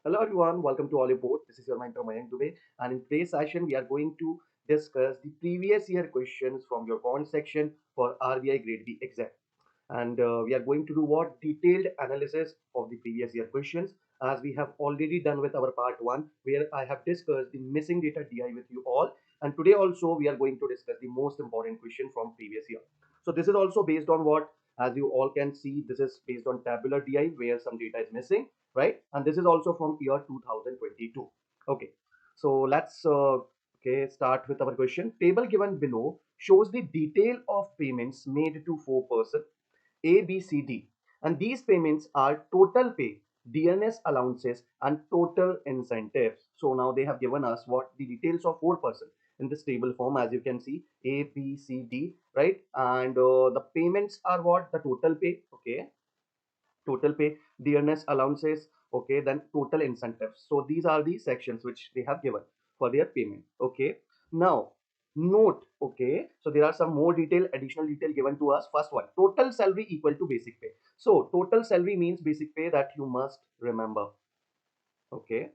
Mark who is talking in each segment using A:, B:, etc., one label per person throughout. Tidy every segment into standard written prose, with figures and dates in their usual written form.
A: Hello everyone, welcome to Oliveboard. This is your mentor Mayank today, and in today's session we are going to discuss the previous year questions from your Quant section for RBI Grade B Exam. And we are going to do what detailed analysis of the previous year questions, as we have already done with our part 1 where I have discussed the missing data DI with you all, and today also we are going to discuss the most important question from previous year. So this is also based on what, as you all can see, this is based on tabular DI where some data is missing, right? And this is also from year 2022. Okay, so let's start with our question. Table given below shows the detail of payments made to 4% A, B, C, D. And these payments are total pay, DNS allowances, and total incentives. So now they have given us what the details of 4% in this table form, as you can see, A, B, C, D, right? And the payments are what? The total pay, okay? Total pay, DNS allowances, okay? Then total incentives. So these are the sections which they have given for their payment, okay? Now, note, okay, so there are some more additional detail given to us. First one, total salary equal to basic pay. So total salary means basic pay, that you must remember, okay?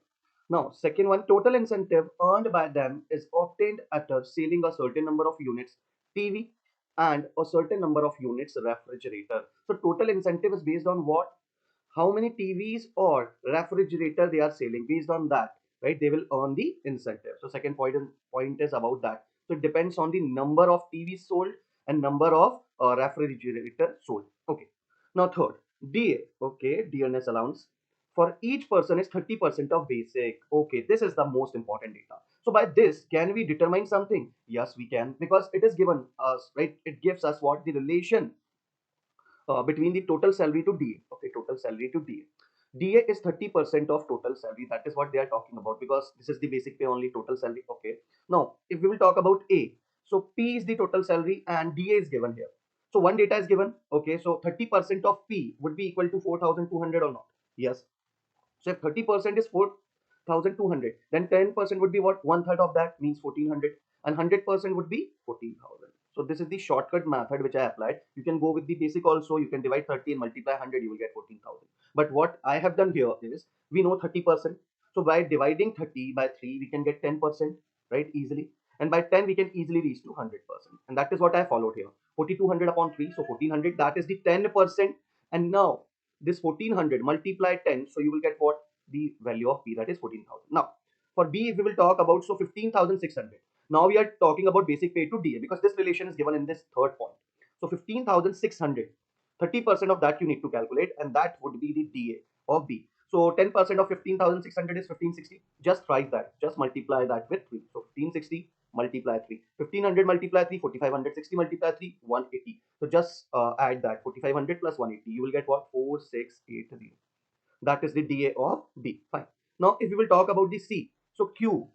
A: Now second one, total incentive earned by them is obtained after selling a certain number of units TV and a certain number of units refrigerator. So total incentive is based on what? How many TVs or refrigerator they are selling. Based on that, right, they will earn the incentive. So second point is about that. So it depends on the number of TVs sold and number of refrigerator sold. Okay. Now third, DA, okay, DNS allowance for each person is 30% of basic. Okay, this is the most important data. So by this, can we determine something? Yes, we can, because it is given us, right? It gives us what? The relation between the total salary to DA. Okay, total salary to DA. DA is 30% of total salary. That is what they are talking about, because this is the basic pay only, total salary. Okay. Now, if we will talk about A, so P is the total salary and DA is given here. So one data is given. Okay, so 30% of P would be equal to 4,200 or not? Yes. So if 30% is 4,200, then 10% would be what? One third of that means 1,400, and 100% would be 14,000. So this is the shortcut method which I applied. You can go with the basic also. You can divide 30 and multiply 100, you will get 14,000. But what I have done here is, we know 30%. So by dividing 30 by 3, we can get 10%, right? Easily. And by 10, we can easily reach to 100%. And that is what I followed here. 4,200 upon 3, so 1,400, that is the 10%. And now this 1,400 multiply 10, so you will get what? The value of B, that is 14,000. Now for B, we will talk about, so 15,600. Now we are talking about basic pay to DA, because this relation is given in this third point. So 15,600, 30% of that you need to calculate, and that would be the DA of B. So 10% of 15,600 is 1560. Just write that, just multiply that with 3. So 1560 multiply 3, 1500 multiply 3, 4500, 60 multiply 3, 180. So just add that, 4500 plus 180, you will get what? 4680. That is the DA of B. Fine. Now if we will talk about the C, so Q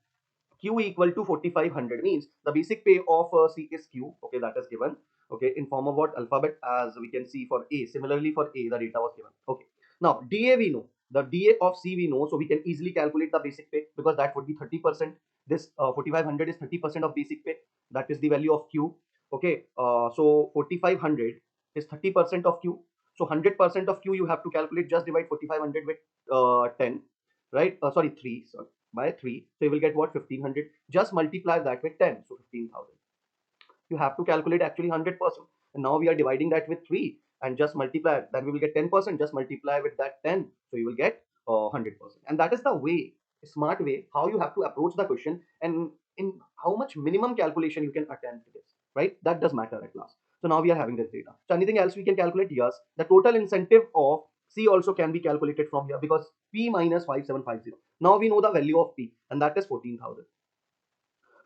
A: equal to 4500 means the basic pay of C is Q. Okay, that is given. Okay, in form of what? Alphabet, as we can see for A. Similarly for A, the data was given. Okay. Now DA we know. The DA of C we know, so we can easily calculate the basic pay, because that would be 30%. This 4500 is 30% of basic pay. That is the value of Q. Okay. So 4500 is 30% of Q. So 100% of Q you have to calculate. Just divide 4500 with 10, right? Sorry, 3. Sorry, by 3. So you will get what? 1500. Just multiply that with 10. So 15,000. You have to calculate actually 100%. And now we are dividing that with 3 and just multiply. Then we will get 10%. Just multiply with that 10. So you will get 100%. And that is the way, smart way, how you have to approach the question, and in how much minimum calculation you can attempt this, right? That does matter at last. So now we are having this data. So anything else we can calculate? Yes. The total incentive of C also can be calculated from here, because P minus 5750. Now we know the value of P, and that is 14,000.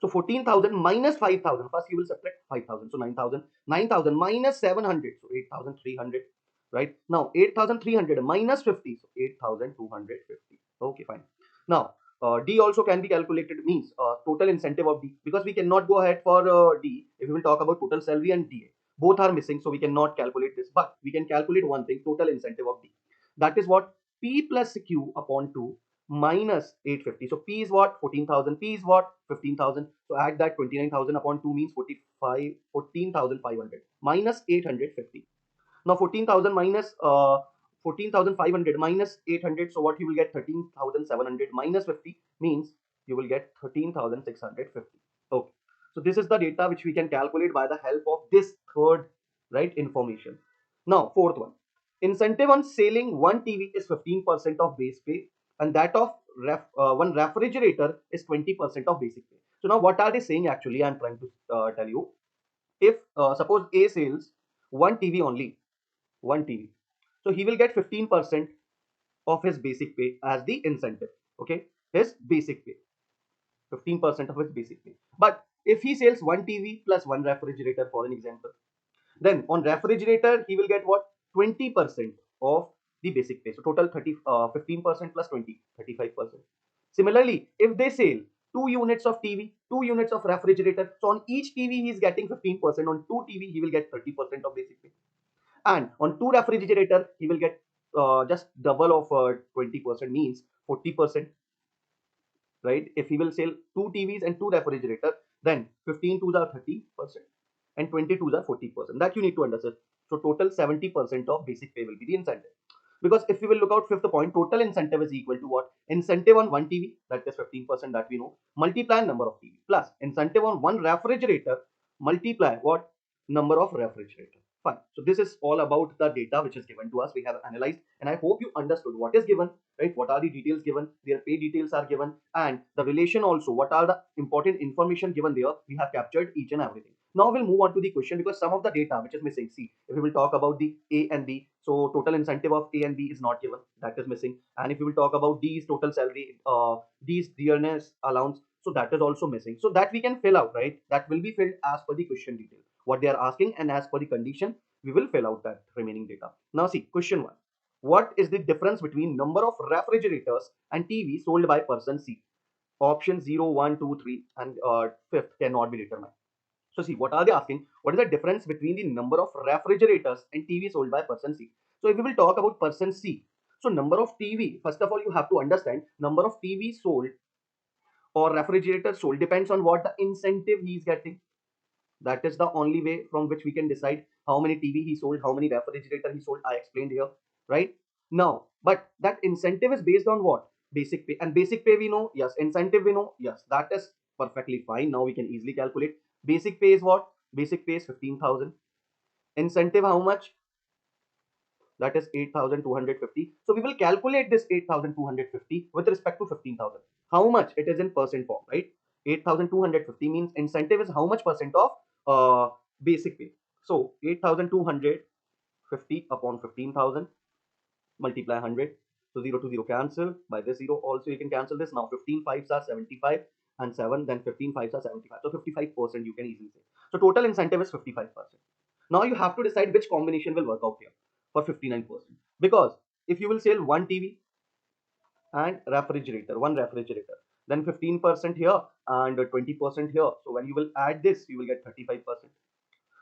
A: So 14,000 minus 5,000. First you will subtract 5,000. So 9,000. 9,000 minus 700. So 8,300. Right? Now 8,300 minus 50. So 8,250. Okay, fine. Now D also can be calculated, means total incentive of D, because we cannot go ahead for D if we will talk about total salary and DA. Both are missing, so we cannot calculate this. But we can calculate one thing, total incentive of D. That is what? P plus Q upon 2 minus 850. So P is what? 14,000. P is what? 15,000. So add that, 29,000 upon 2 means 14,500 minus 850. Now 14,000 minus 14,500 minus 800. So what you will get 13,700 minus 50 means you will get 13,650. Okay. So this is the data which we can calculate by the help of this third, right, information. Now, fourth one. Incentive on selling one TV is 15% of base pay, and that of one refrigerator is 20% of basic pay. So now what are they saying actually? I'm trying to tell you. If suppose A sells one TV only, one TV, so he will get 15% of his basic pay as the incentive. Okay, his basic pay, 15% of his basic pay. But if he sells one TV plus one refrigerator, for an example, then on refrigerator, he will get what? 20% of the basic pay. So total 15% plus 20, 35%. Similarly, if they sell two units of TV, two units of refrigerator, so on each TV he is getting 15%. On two TV he will get 30% of basic pay. And on two refrigerator he will get just double of 20%, means 40%, right? If he will sell two TVs and two refrigerators, then 15 twos are 30% and 20 twos are 40%. That you need to understand. So total 70% of basic pay will be the incentive. Because if we will look out fifth point, total incentive is equal to what? Incentive on one TV, that is 15%, that we know, multiply number of TV, plus incentive on one refrigerator, multiply what? Number of refrigerator. Fine. So this is all about the data which is given to us. We have analyzed, and I hope you understood what is given, right? What are the details given? Their pay details are given, and the relation also. What are the important information given there? We have captured each and everything. Now we'll move on to the question, because some of the data which is missing. See, if we will talk about the A and B, so total incentive of A and B is not given, that is missing. And if we will talk about D's total salary, D's dearness allowance, so that is also missing. So that we can fill out, right? That will be filled as per the question detail, what they are asking, and as per the condition, we will fill out that remaining data. Now see, question one. What is the difference between number of refrigerators and TV sold by person C? Option 0, 1, 2, 3, and fifth cannot be determined. So see, what are they asking? What is the difference between the number of refrigerators and TV sold by person C? So if we will talk about person C, so number of TV, first of all, you have to understand number of TV sold or refrigerators sold depends on what the incentive he is getting. That is the only way from which we can decide how many TV he sold, how many refrigerator he sold. I explained here, right? Now, but that incentive is based on what? Basic pay. And basic pay we know, yes. Incentive we know, yes. That is perfectly fine. Now we can easily calculate. Basic pay is what? Basic pay is 15,000. Incentive how much? That is 8,250. So we will calculate this 8,250 with respect to 15,000. How much? It is in percent form, right? 8,250 means incentive is how much percent of basic pay. So 8,250 upon 15,000, multiply 100. So 0 to 0 cancel. By this 0 also you can cancel this. Now 15 fives are 75 and 7, then 15 fives are 75. So 55% you can easily say. So total incentive is 55%. Now you have to decide which combination will work out here for 59%. Because if you will sell one TV and refrigerator, one refrigerator, then 15% here and 20% here. So when you will add this, you will get 35%.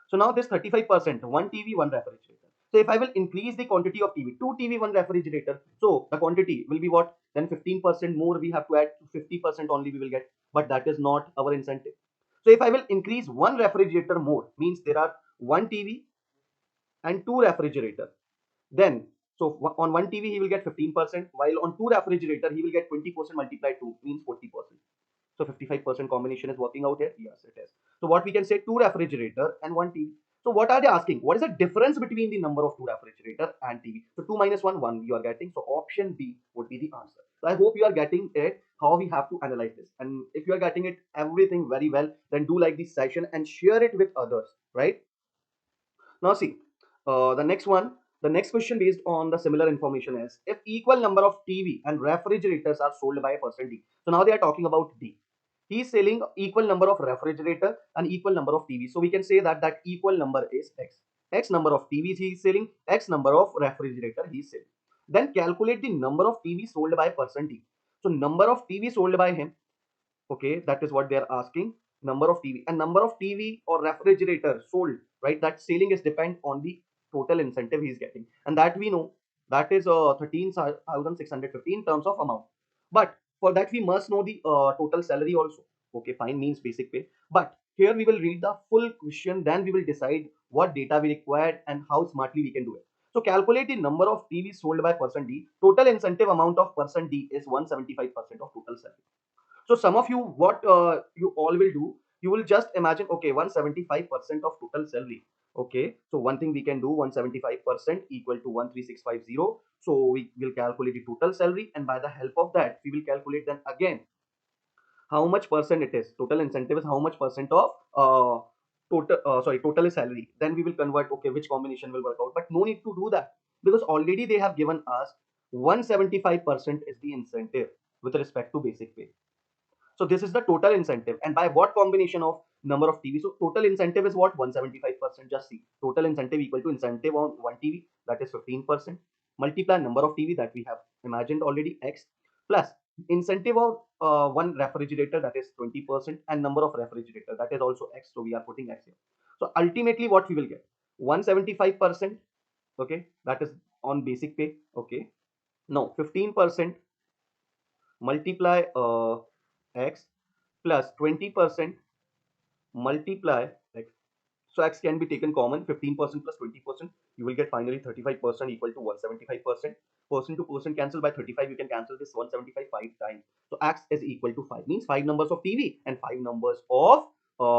A: So now this 35%, one TV, one refrigerator. So if I will increase the quantity of TV, two TV, one refrigerator, so the quantity will be what? Then 15% more we have to add, 50% only we will get. But that is not our incentive. So if I will increase one refrigerator more, means there are one TV and two refrigerator. Then, so on one TV he will get 15%, while on two refrigerator he will get 20% multiplied 2, means 40%. So 55% combination is working out here. Yes, it is. So what we can say, two refrigerator and one TV. So what are they asking? What is the difference between the number of two refrigerator and TV? So 2 minus 1, 1 you are getting. So option B would be the answer. So I hope you are getting it, how we have to analyze this. And if you are getting it everything very well, then do like this session and share it with others, right? Now see, the next one, the next question based on the similar information is, if equal number of TV and refrigerators are sold by a person D. So now they are talking about D. He is selling equal number of refrigerator and equal number of TV. So we can say that that equal number is X. X number of TVs he is selling, X number of refrigerator he is selling. Then calculate the number of TV sold by person D. So number of TV sold by him, okay, that is what they are asking. Number of TV, and number of TV or refrigerator sold, right? That selling is depend on the total incentive he is getting, and that we know, that is 13,650 in terms of amount. But for that we must know the total salary also. Okay, fine, means basic pay. But here we will read the full question, then we will decide what data we required and how smartly we can do it. So calculate the number of TVs sold by person D. Total incentive amount of person D is 175% of total salary. So some of you, what you all will do, you will just imagine, okay, 175% of total salary. Okay, so one thing we can do, 175% equal to 13650. So we will calculate the total salary, and by the help of that, we will calculate then again how much percent it is. Total incentive is how much percent of total is salary. Then we will convert, okay, which combination will work out. But no need to do that, because already they have given us 175% is the incentive with respect to basic pay. So this is the total incentive. And by what combination of number of TV? So total incentive is what? 175%. Just see. Total incentive equal to incentive on one TV, that is 15%. Multiply number of TV that we have imagined already, X, plus incentive of one refrigerator, that is 20%, and number of refrigerator, that is also X. So we are putting X here. So ultimately what we will get? 175%. Okay. That is on basic pay. Okay. Now 15% multiply X plus 20% multiply X. So X can be taken common, 15% plus 20%. You will get finally 35% equal to 175%. Person to person cancel by 35. You can cancel this 175 5 times. So X is equal to 5. Means 5 numbers of TV and 5 numbers of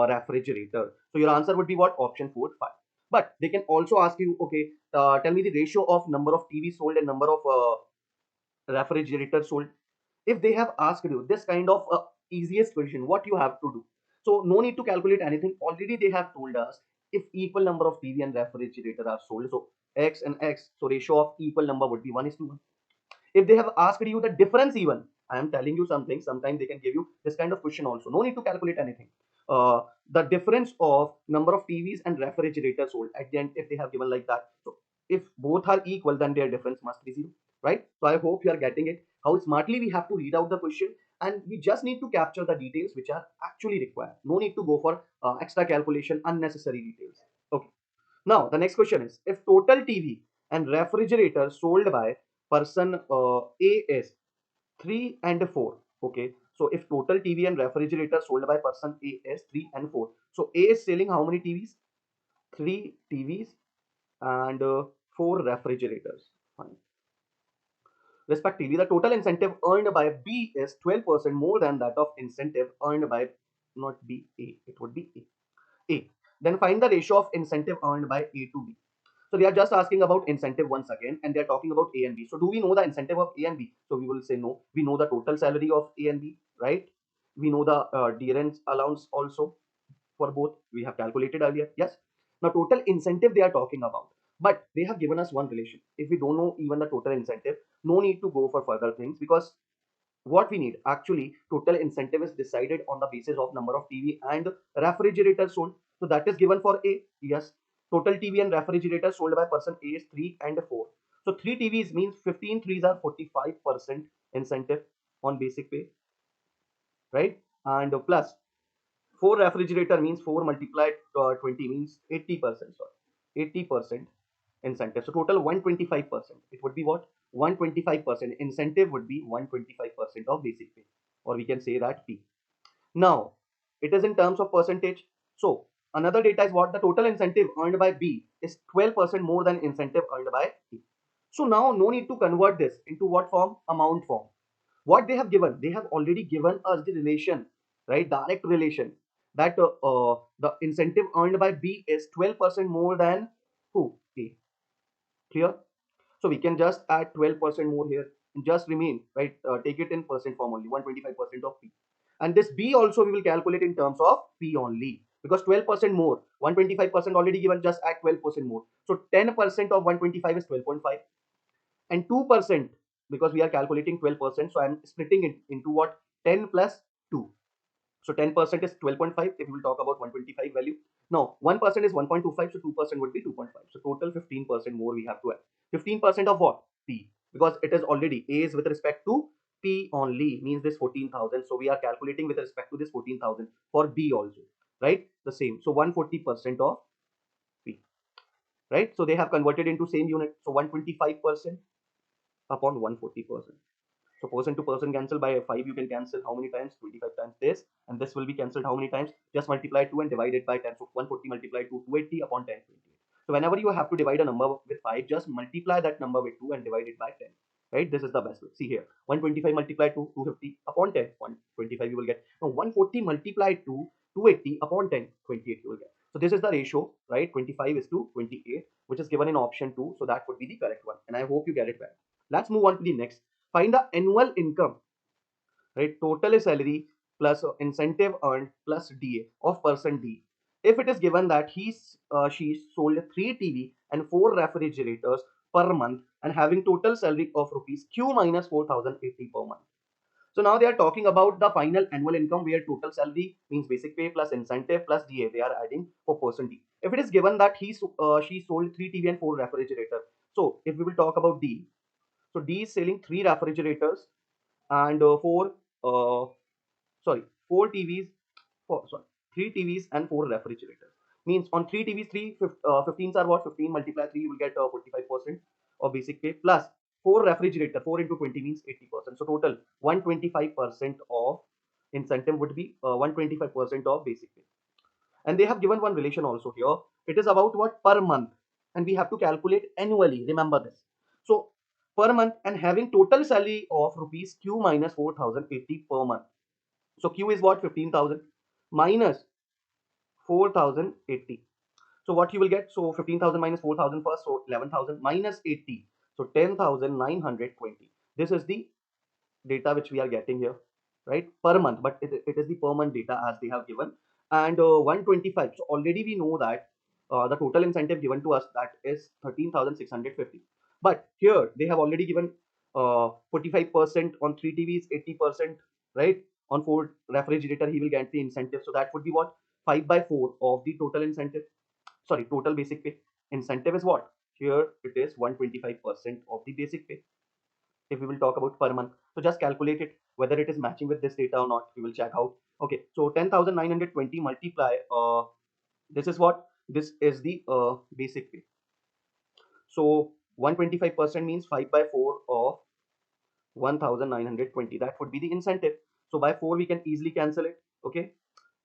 A: refrigerator. So your answer would be what? Option 4, 5. But they can also ask you, okay, tell me the ratio of number of TV sold and number of refrigerator sold. If they have asked you this kind of easiest question, what you have to do? So no need to calculate anything. Already they have told us if equal number of TV and refrigerator are sold, so X and X, so ratio of equal number would be 1:1. If they have asked you the difference, even I am telling you something, sometimes they can give you this kind of question also. No need to calculate anything. The difference of number of TVs and refrigerators sold at the end, if they have given like that, so if both are equal, then their difference must be 0, right? So I hope you are getting it, how smartly we have to read out the question, and we just need to capture the details which are actually required. No need to go for extra calculation, unnecessary details. Okay. Now the next question is, if total TV and refrigerator sold by person A is 3 and 4. Okay. So if total TV and refrigerator sold by person A is 3 and 4. So A is selling how many TVs? 3 TVs and 4 refrigerators. Fine. Respectively, the total incentive earned by B is 12% more than that of incentive earned by not B, A. It would be A. A. Then find the ratio of incentive earned by A to B. So they are just asking about incentive once again, and they are talking about A and B. So do we know the incentive of A and B? So we will say no. We know the total salary of A and B, right? We know the dearance allowance also for both. We have calculated earlier. Yes. Now total incentive they are talking about, but they have given us one relation. If we don't know even the total incentive, no need to go for further things, because what we need actually, total incentive is decided on the basis of number of TV and refrigerators sold. So that is given for A. Yes, total TV and refrigerators sold by person A is 3 and 4. So 3 TVs means 15 threes are 45% incentive on basic pay, right? And plus 4 refrigerator means 4 multiplied 20 means 80%. Sorry, 80% incentive. So total 125%. It would be what? 125% incentive would be 125% of basic pay, or we can say that P. Now it is in terms of percentage. So another data is what? The total incentive earned by B is 12% more than incentive earned by A. So now no need to convert this into what form? Amount form. What they have given? They have already given us the relation, right? Direct relation, that the incentive earned by B is 12% more than who? A. Clear? So we can just add 12% more here and just remain, right? Take it in percent form only, 125% of P. And this B also we will calculate in terms of P only, because 12% more, 125% already given, just add 12% more. So 10% of 125 is 12.5, and 2%, because we are calculating 12%. So I'm splitting it into what? 10 plus 2. So 10% is 12.5 if we will talk about 125 value. Now 1% is 1.25, so 2% would be 2.5. So total 15% more we have to add. 15% of what? P. Because it is already A is with respect to P only, means this 14,000. So we are calculating with respect to this 14,000 for B also, right? The same. So 140% of P, right? So they have converted into same unit. So 125% upon 140%. So person to person cancel by 5, you can cancel how many times? 25 times this, and this will be cancelled how many times? Just multiply 2 and divide it by 10. So 140 multiplied to 280 upon 10, 28. So whenever you have to divide a number with 5, just multiply that number with 2 and divide it by 10. Right? This is the best way. See here, 125 multiplied to 250 upon 10, 125 you will get. Now 140 multiplied to 280 upon 10, 28 you will get. So this is the ratio, right? 25 is to 28, which is given in option 2. So that would be the correct one. And I hope you get it well. Let's move on to the next. Find the annual income, right? Total salary plus incentive earned plus DA of person D. If it is given that she sold 3 TV and 4 refrigerators per month and having total salary of rupees Q minus 4080 per month. So now they are talking about the final annual income where total salary means basic pay plus incentive plus DA they are adding for person D. If it is given that she sold 3 TV and 4 refrigerators. So if we will talk about D, so D is selling 3 refrigerators and uh, sorry, 4 TVs, sorry, 3 TVs and 4 refrigerators. Means on 3 TVs, 15s are what? 15 multiply 3, you will get 45% of basic pay plus 4 refrigerator, 4 into 20 means 80%. So total 125% of incentive would be 125% of basic pay. And they have given one relation also here. It is about what? Per month. And we have to calculate annually. Remember this. So per month and having total salary of rupees Q minus 4080 per month. So Q is what? 15,000 minus 4,080. So what you will get? So 15,000 minus 4,000 first. So 11,000 minus 80. So 10,920. This is the data which we are getting here, right? Per month. But it is the per month data as they have given. And 125. So already we know that the total incentive given to us that is 13,650. But here they have already given 45% on 3 TVs, 80%, right? On 4 refrigerator, he will get the incentive. So that would be what? 5 by 4 of the total incentive. Sorry, total basic pay. Incentive is what? Here it is 125% of the basic pay. If we will talk about per month, so just calculate it whether it is matching with this data or not. We will check out. Okay, so 10,920 multiply. This is what? This is the basic pay. So 125% means 5 by 4 of 1,920. That would be the incentive. So by 4 we can easily cancel it. Okay.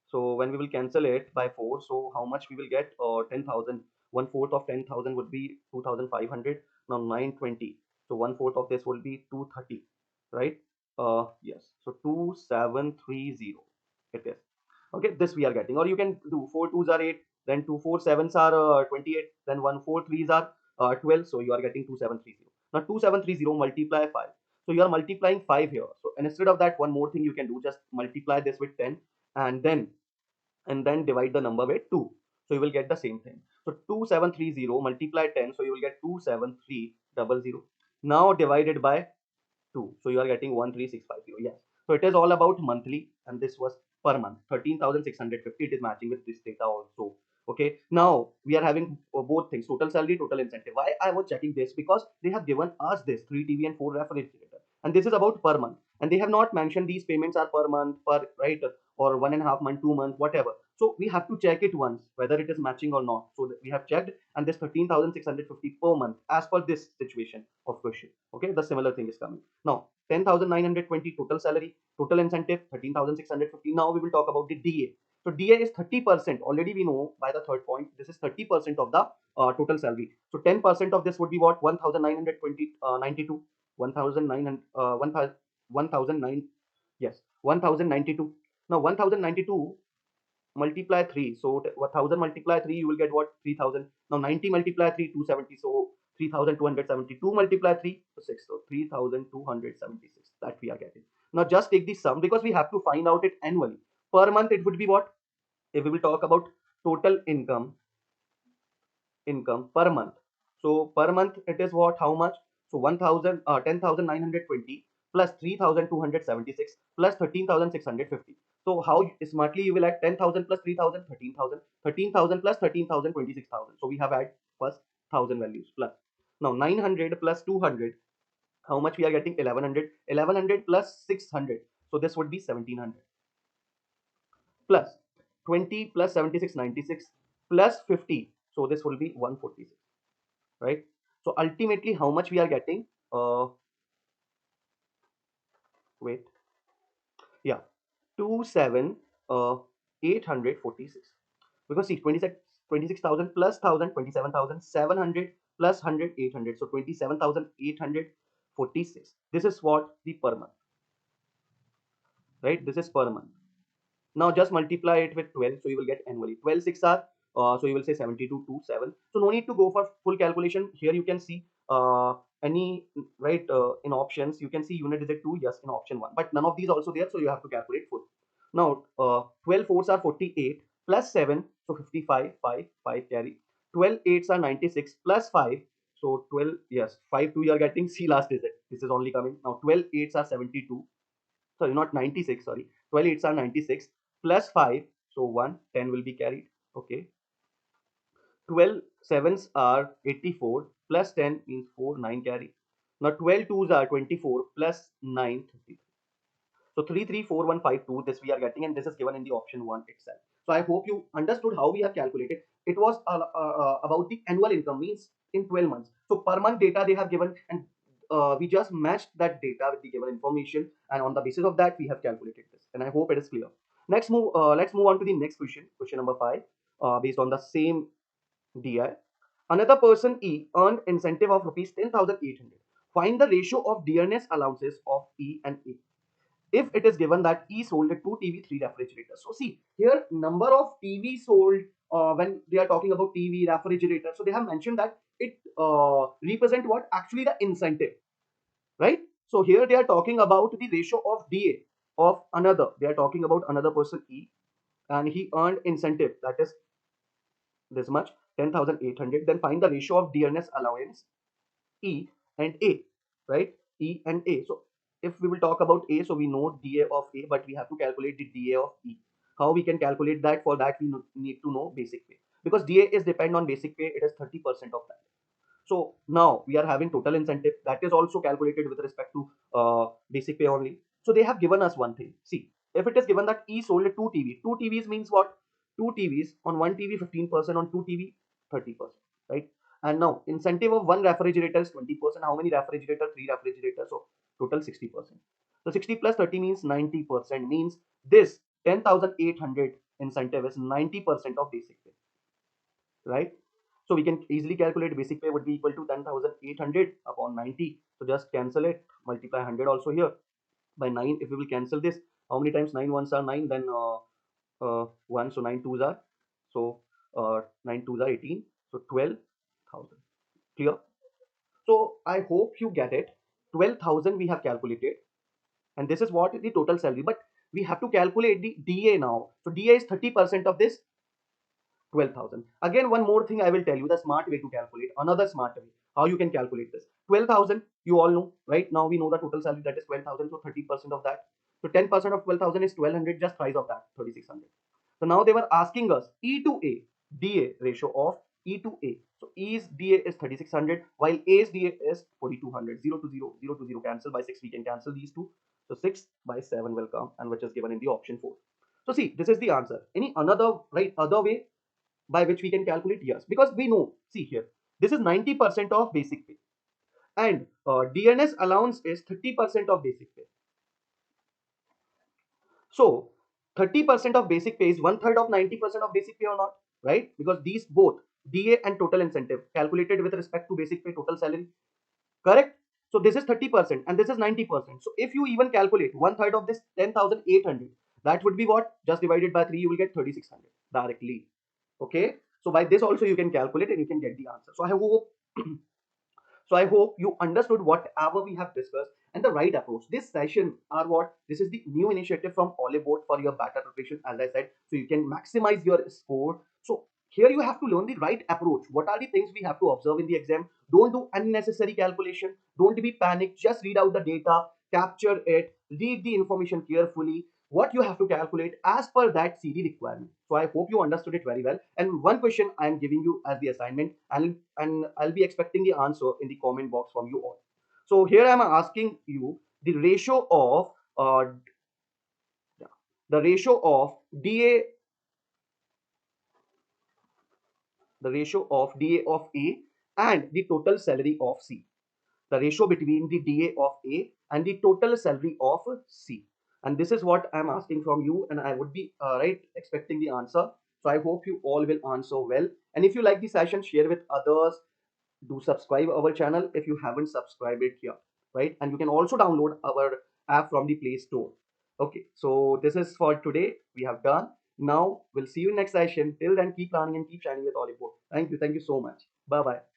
A: So when we will cancel it by 4, so how much we will get? 10,000. 1/4 of 10,000 would be 2,500. Now 920. So 1/4 of this will be 230, right? Yes. So 2730. It is. Okay, this we are getting. Or you can do 4 2s are 8, then 2 4 7s are 28, then 1 4 3s are 12. So you are getting 2730. Now 2730 multiply 5. So you are multiplying 5 here. So instead of that, one more thing you can do, just multiply this with 10 and then divide the number by 2. So you will get the same thing. So 2730 multiply 10. So you will get 27300. Now divided by 2. So you are getting 13650. Yes. So it is all about monthly and this was per month. 13,650. It is matching with this data also. Okay. Now we are having both things, total salary, total incentive. Why I was checking this? Because they have given us this 3 TV and 4 refrigerator. And this is about per month. And they have not mentioned these payments are per month, per right, or 1.5 month, 2 months, whatever. So we have to check it once whether it is matching or not. So we have checked, and this 13,650 per month as per this situation of question. Okay, the similar thing is coming. Now 10,920 total salary, total incentive 13,650. Now we will talk about the DA. So DA is 30%. Already we know by the third point, this is 30% of the total salary. So 10% of this would be what? 1,920 92 1,900 1,009 yes 1,092. Now 1,092 multiply 3. So 1,000 multiply 3, you will get what? 3,000. Now 90 multiply 3, 270. So 3,270. 2 multiply 3, so 6. So 3,276. That we are getting. Now just take the sum because we have to find out it annually. Per month it would be what? If we will talk about total income per month. So per month it is what? How much? So 10,920 plus 3,276 plus 13,650. So how smartly you will add 10,000 plus 3,000, 13,000, 13,000 plus 13,000, 26,000. So we have add first 1,000 values plus. Now 900 plus 200. How much we are getting? 1100. 1100 plus 600. So this would be 1700 plus 20 plus 76, 96 plus 50. So this will be 146, right? So ultimately how much we are getting? Wait, yeah, 27 846, because see 26 26,000 plus 1,000, 27,700 plus 100, 800. So 27,846. This is what the per month, right? This is per month. Now just multiply it with 12, so you will get annually. 12 6 are, so you will say 7227. So no need to go for full calculation. Here you can see any, right, in options you can see unit digit 2, yes, in option 1, but none of these also there, so you have to calculate full. Now 12 fours are 48 plus 7, so 55, 5, 5 carry. 12 eights are 96 plus 5, so 12, yes, 5 2 you are getting, C last digit. This is only coming. Now 12 eights are 72, sorry, not 96, sorry, 12 eights are 96 plus 5, so 1 10 will be carried. Okay, 12 sevens are 84 plus 10 means 4 9 carry. Now 12 twos are 24 plus 9 30. So 334152, this we are getting, and this is given in the option 1 itself. So I hope you understood how we have calculated. It was about the annual income, means in 12 months. So per month data they have given, and we just matched that data with the given information, and on the basis of that we have calculated this. And I hope it is clear. Let's move on to the next question, question number 5, based on the same DI. Another person E earned incentive of rupees 10,800. Find the ratio of dearness allowances of E and A if it is given that E sold a 2 TV, 3 refrigerators. So see here, number of TV sold, when they are talking about TV, refrigerator, so they have mentioned that it represent what? Actually the incentive, right? So here they are talking about the ratio of DA of another. They are talking about another person E, and he earned incentive, that is this much, 10,800. Then find the ratio of dearness allowance E and A, right? E and A. So if we will talk about A, so we know DA of A, but we have to calculate the DA of E. How we can calculate that? For that we need to know basic pay, because DA is depend on basic pay. It is 30% of that. So now we are having total incentive, that is also calculated with respect to basic pay only. So they have given us one thing. See, if it is given that E sold a 2 TV, 2 TVs means what? 2 TVs, on 1 TV 15%, on 2 TV 30%, right? And now incentive of one refrigerator is 20%. How many refrigerator? 3 refrigerators, so total 60%. So 60 plus 30 means 90%, means this 10,800 incentive is 90% of basic pay, right? So we can easily calculate basic pay would be equal to 10,800 upon 90. So just cancel it, multiply 100 also here by 9. If we will cancel this, how many times 9 ones are 9, then 1, so 9 twos are, so 9 twos are 18, so 12,000. Clear? So I hope you get it. 12,000 we have calculated, and this is what the total salary, but we have to calculate the DA now. So DA is 30% of this 12,000. Again, one more thing I will tell you, the smart way to calculate, another smart way, how you can calculate this. 12,000, you all know, right? Now we know the total salary, that is 12,000, so 30% of that. So 10% of 12,000 is 1,200, just price of that, 3,600. So now they were asking us E to A, DA ratio of E to A. So E's DA is 3,600, while A's DA is 4,200. 0 to 0, 0 to 0 cancel. By 6 we can cancel these two. So 6 by 7 will come, and which is given in the option 4. So see, this is the answer. Any another, right, other way by which we can calculate? Yes, because we know, see here, this is 90% of basic pay, and DNS allowance is 30% of basic pay. So 30% of basic pay is one third of 90% of basic pay or not, right? Because these both DA and total incentive calculated with respect to basic pay, total salary, correct? So this is 30% and this is 90%. So if you even calculate one third of this 10,800, that would be what? Just divided by 3, you will get 3,600 directly. Okay, so by this also you can calculate and you can get the answer. So I hope so I hope you understood whatever we have discussed and the right approach. This session are what? This is the new initiative from Oliveboard for your better preparation, as I said, so you can maximize your score. So here you have to learn the right approach. What are the things we have to observe in the exam? Don't do unnecessary calculation. Don't be panicked. Just read out the data, capture it, read the information carefully. What you have to calculate as per that CD requirement. So I hope you understood it very well. And one question I am giving you as the assignment, and I'll be expecting the answer in the comment box from you all. So here I am asking you the ratio of the ratio of DA, the ratio of DA of A and the total salary of C. The ratio between the DA of A and the total salary of C. And this is what I'm asking from you, and I would be right expecting the answer. So I hope you all will answer well. And if you like the session, share with others. Do subscribe our channel if you haven't subscribed it here, right? And you can also download our app from the Play Store. Okay, so this is for today. We have done. Now we'll see you next session. Till then, keep learning and keep shining with Oliveboard. Thank you so much. Bye bye.